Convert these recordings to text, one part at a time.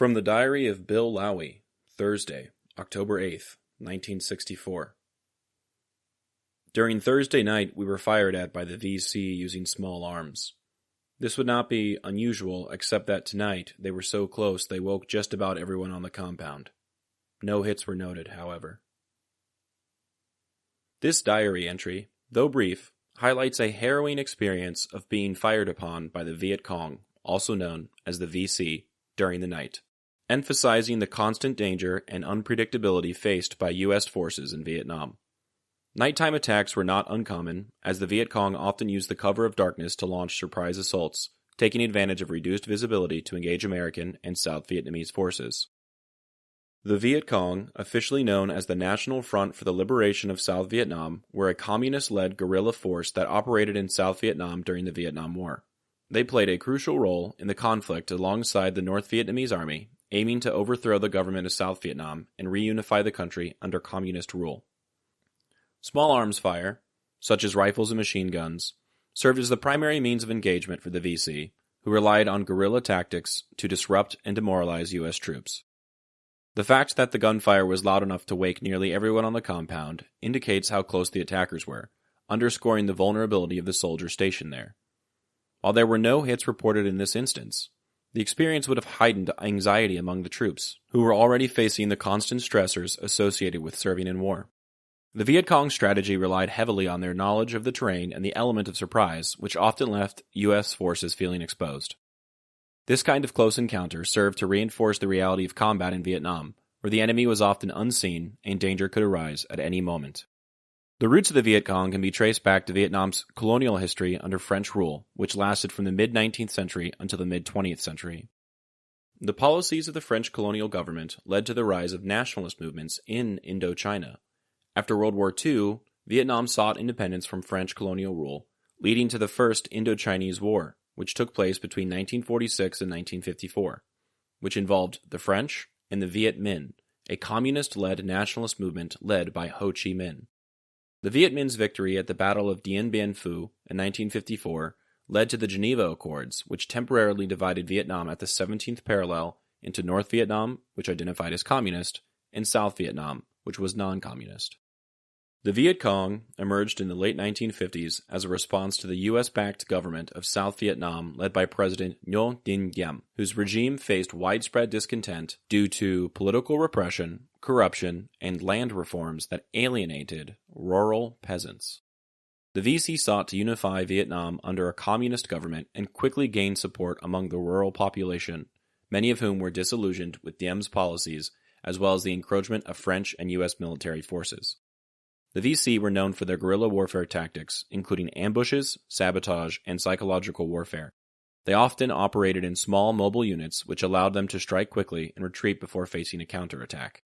From the Diary of Bill Lowy, Thursday, October 8th, 1964. During Thursday night, we were fired at by the VC using small arms. This would not be unusual, except that tonight they were so close they woke just about everyone on the compound. No hits were noted, however. This diary entry, though brief, highlights a harrowing experience of being fired upon by the Viet Cong, also known as the VC, during the night, emphasizing the constant danger and unpredictability faced by U.S. forces in Vietnam. Nighttime attacks were not uncommon, as the Viet Cong often used the cover of darkness to launch surprise assaults, taking advantage of reduced visibility to engage American and South Vietnamese forces. The Viet Cong, officially known as the National Front for the Liberation of South Vietnam, were a communist-led guerrilla force that operated in South Vietnam during the Vietnam War. They played a crucial role in the conflict alongside the North Vietnamese army, aiming to overthrow the government of South Vietnam and reunify the country under communist rule. Small arms fire, such as rifles and machine guns, served as the primary means of engagement for the VC, who relied on guerrilla tactics to disrupt and demoralize U.S. troops. The fact that the gunfire was loud enough to wake nearly everyone on the compound indicates how close the attackers were, underscoring the vulnerability of the soldiers stationed there. While there were no hits reported in this instance, the experience would have heightened anxiety among the troops, who were already facing the constant stressors associated with serving in war. The Viet Cong strategy relied heavily on their knowledge of the terrain and the element of surprise, which often left U.S. forces feeling exposed. This kind of close encounter served to reinforce the reality of combat in Vietnam, where the enemy was often unseen and danger could arise at any moment. The roots of the Viet Cong can be traced back to Vietnam's colonial history under French rule, which lasted from the mid-19th century until the mid-20th century. The policies of the French colonial government led to the rise of nationalist movements in Indochina. After World War II, Vietnam sought independence from French colonial rule, leading to the First Indochinese War, which took place between 1946 and 1954, which involved the French and the Viet Minh, a communist-led nationalist movement led by Ho Chi Minh. The Viet Minh's victory at the Battle of Dien Bien Phu in 1954 led to the Geneva Accords, which temporarily divided Vietnam at the 17th parallel into North Vietnam, which identified as communist, and South Vietnam, which was non-communist. The Viet Cong emerged in the late 1950s as a response to the U.S.-backed government of South Vietnam led by President Ngo Dinh Diem, whose regime faced widespread discontent due to political repression, corruption, and land reforms that alienated rural peasants. The VC sought to unify Vietnam under a communist government and quickly gained support among the rural population, many of whom were disillusioned with Diem's policies as well as the encroachment of French and U.S. military forces. The VC were known for their guerrilla warfare tactics, including ambushes, sabotage, and psychological warfare. They often operated in small mobile units, which allowed them to strike quickly and retreat before facing a counterattack.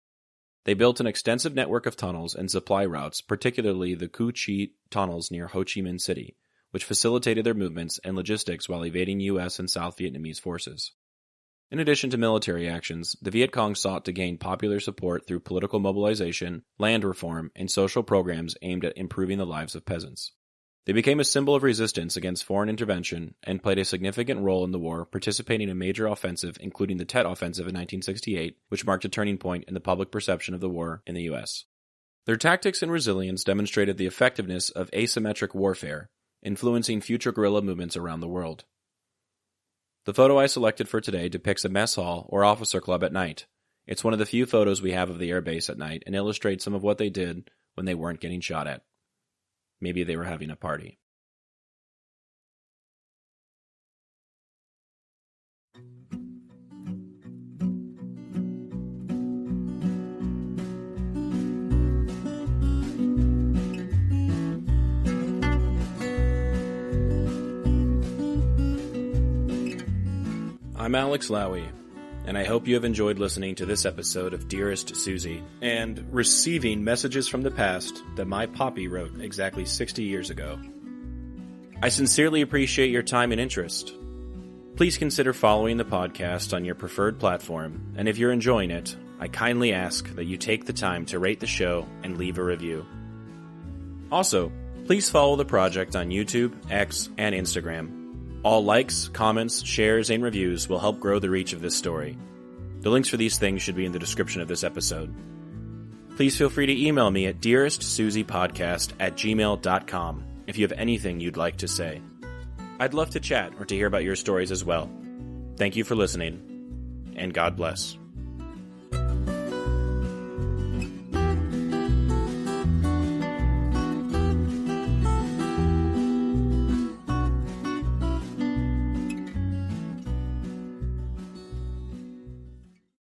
They built an extensive network of tunnels and supply routes, particularly the Cu Chi tunnels near Ho Chi Minh City, which facilitated their movements and logistics while evading U.S. and South Vietnamese forces. In addition to military actions, the Viet Cong sought to gain popular support through political mobilization, land reform, and social programs aimed at improving the lives of peasants. They became a symbol of resistance against foreign intervention and played a significant role in the war, participating in a major offensive, including the Tet Offensive in 1968, which marked a turning point in the public perception of the war in the U.S. Their tactics and resilience demonstrated the effectiveness of asymmetric warfare, influencing future guerrilla movements around the world. The photo I selected for today depicts a mess hall or officer club at night. It's one of the few photos we have of the airbase at night and illustrates some of what they did when they weren't getting shot at. Maybe they were having a party. I'm Alex Lowy, and I hope you have enjoyed listening to this episode of Dearest Suzie, and receiving messages from the past that my poppy wrote exactly 60 years ago. I sincerely appreciate your time and interest. Please consider following the podcast on your preferred platform, and if you're enjoying it, I kindly ask that you take the time to rate the show and leave a review. Also, please follow the project on YouTube, X, and Instagram. All likes, comments, shares, and reviews will help grow the reach of this story. The links for these things should be in the description of this episode. Please feel free to email me at dearestsuziepodcast@gmail.com if you have anything you'd like to say. I'd love to chat or to hear about your stories as well. Thank you for listening, and God bless.